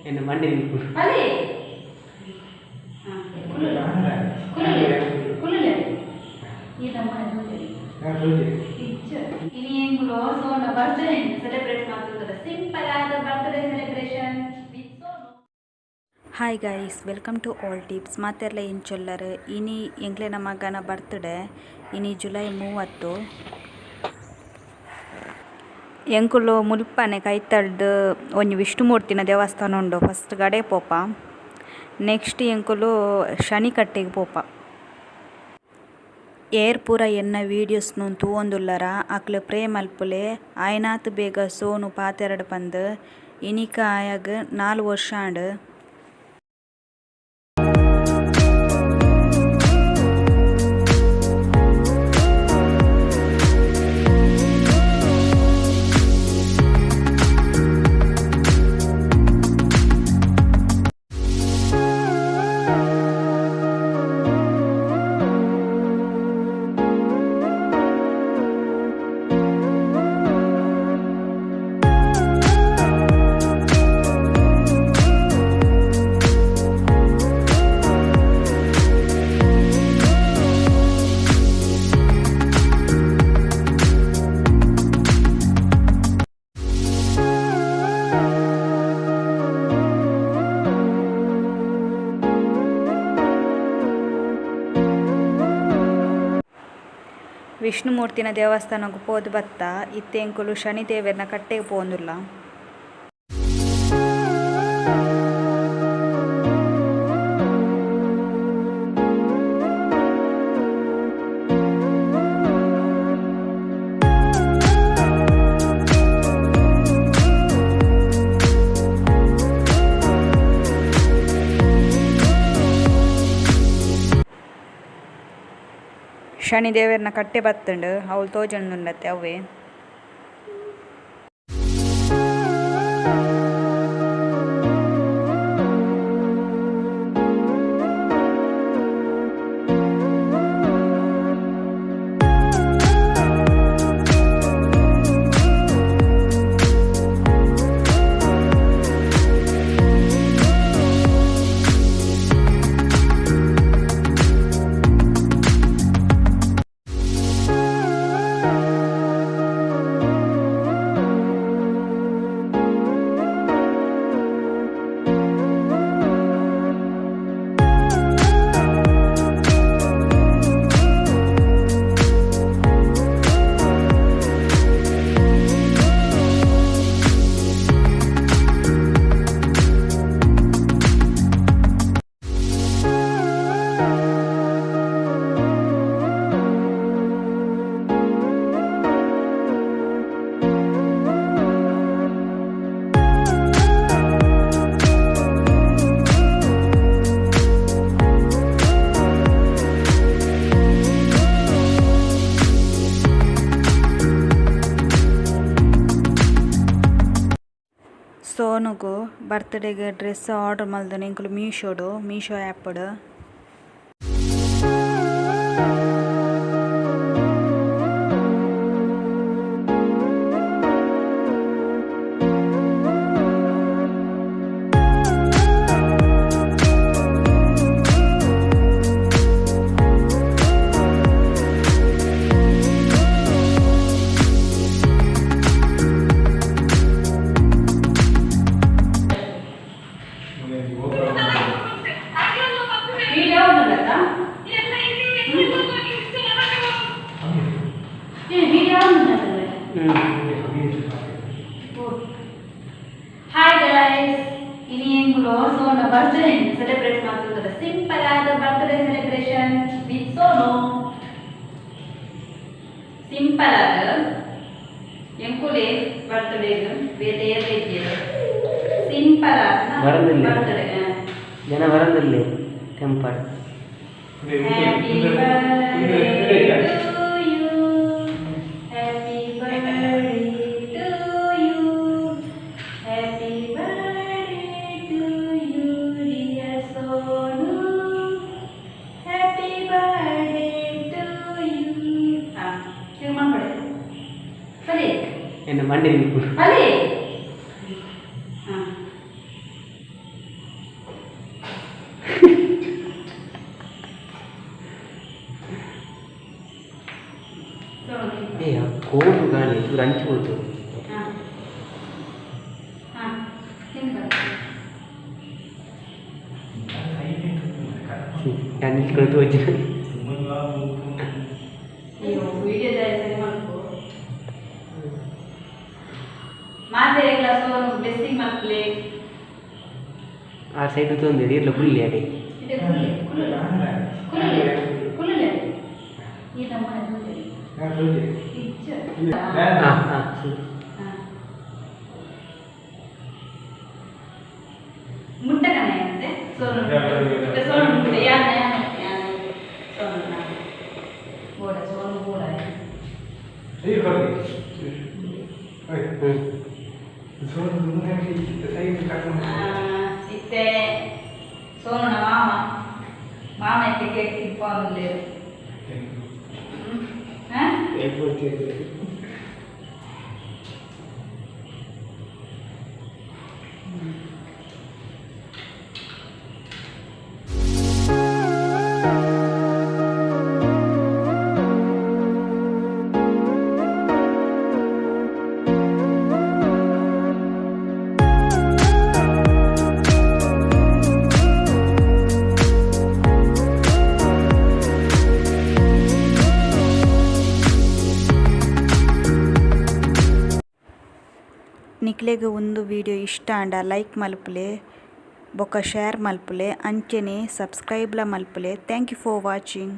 என்ன மண்டி hi guys, welcome to all tips. ಮಾತೆಲ್ಲ ಇಂಚೊಲ್ಲರು ಇನಿ ಎಂಕ್ಲೆನ ಮಗನ ಬರ್ತ್ಡೇ ಇನಿ ಜುಲೈ 30. ಎಂಕುಲು ಮುಲ್ಪನೆ ಕೈತಡ್ದು ಒಂಜಿ ವಿಷ್ಣುಮೂರ್ತಿನ ದೇವಸ್ಥಾನ ಉಂಡು. ಫಸ್ಟ್ ಗಡೆ ಪೋಪ, ನೆಕ್ಸ್ಟ್ ಎಂಕುಲು ಶನಿಕಟ್ಟೆಗೆ ಪೋಪ. ಏರ್ ಪೂರ ಎನ್ನ ವೀಡಿಯೋಸ್ನು ತೂವೊಂದುಲ್ಲರ ಅಕ್ಲು ಪ್ರೇ ಮಲ್ಪುಲೆ ಆಯ್ನಾತ್ ಬೇಗ ಸೋನು ಪಾತೆರಡು ಪಂದು ಇನಿಕ ಆಯಾಗ 4 ವರ್ಷ ಆಂಡು. ವಿಷ್ಣುಮೂರ್ತಿನ ದೇವಸ್ಥಾನಕ್ಕೆ ಪೋದು ಬತ್ತ ಇತ್ತೆಂಕುಲು ಶನಿದೇವರನ ಕಟ್ಟೆಗೆ ಪೋಂದುಲ್ಲ. ಶನಿದೇವರನ ಕಟ್ಟೆ ಬತ್ತಂಡು ಅವಳು ತೋಜೊಂದುಂಡತ್ತೆ ಅವೇ. ಸೋನುಗು ಬರ್ತ್ಡೇಗೆ ಡ್ರೆಸ್ ಆರ್ಡರ್ ಮಲ್ದನೆ ಎಂಕುಲು ಮೀಶೋ ಆ್ಯಪ್ಡು. ಹಾಯ್ ಗೈಸ್, ಇನಿ ಎಂಕುಲು ಸೋನ ಬರ್ತ್ಡೇ ಸೆಲೆಬ್ರೇಟ್ ಮಾಡ್ತಿದ್ದಾರೆ. ಸಿಂಪಲ್ ಆದ birthday celebration with Sonu. Simple ಆದ ಎಂಕುಲೆ ಬರ್ತ್ಡೇ ಬೇರೆ ರೀತಿಯ ಸಿಂಪಲ್ ಆದ ಬರ್ತ್ಡೇ ಜನ ಬರಂದಿರಲಿ temple. Happy birthday to you, happy birthday to you, happy birthday to you dear Sonu, happy birthday to you. ಶುರು ಮಾಡ್ಕೊಳ್ಳಿ. ಸರಿ என்ன மண்டி ಅಲ್ಲಿ ಬಂತು. ಹಾಂ ಹಾಂ ಹಿಂಗೆ ಬರ್ತದೆ. ನಾನು ನಿಲ್ಕೊಂಡು ಹೋಗಿ ಅಯ್ಯೋ ವಿಡಿಯೋದ ಸರಿ ಮಾಡ್ಕೊ ಮಾತೆರೆಗಳ ಸೋನು ಬ್ಲೆಸ್ಸಿಂಗ್ ಮಕ್ಕಳೇ ಆ ಸೈಡ್ ತೊಂದರೆ ಇರಲ್ಲ ಕುಳ್ಳಿ ಅದೇ ಇದೆ ಕುಳ್ಳೆ ಕುಳ್ಳೆ ಕುಳ್ಳೆ ಕುಳ್ಳೆ ಈ ನಮ್ಮ ಹಾಂ ಹಾಂ ಮುಟ್ಟಕನ ಏನಂತೆ ಸೋನು ಸೋನು ಮುಟ್ಟೆ ಯಾನ ಸೋನು ಗೋಡ ಸೋನು ಗೋಡ ಇತ್ತೆ ಸೋನುನ ಮಾಮ ಇತ್ತೆ ಕೇಕ್ ತಿಪ್ಪಾಗಲೇ ನಿಕ್ಲೆಗ್ ಒಂದು ವಿಡಿಯೋ ಇಷ್ಟ ಅಂಡ ಲೈಕ್ ಮಲ್ಪಲೆ ಬೊಕ್ಕ ಶೇರ್ ಮಲ್ಪಲೆ ಅಂಚೆನೆ ಸಬ್ಸ್ಕ್ರೈಬ್ಲ ಮಲ್ಪಲೆ. Thank you for watching.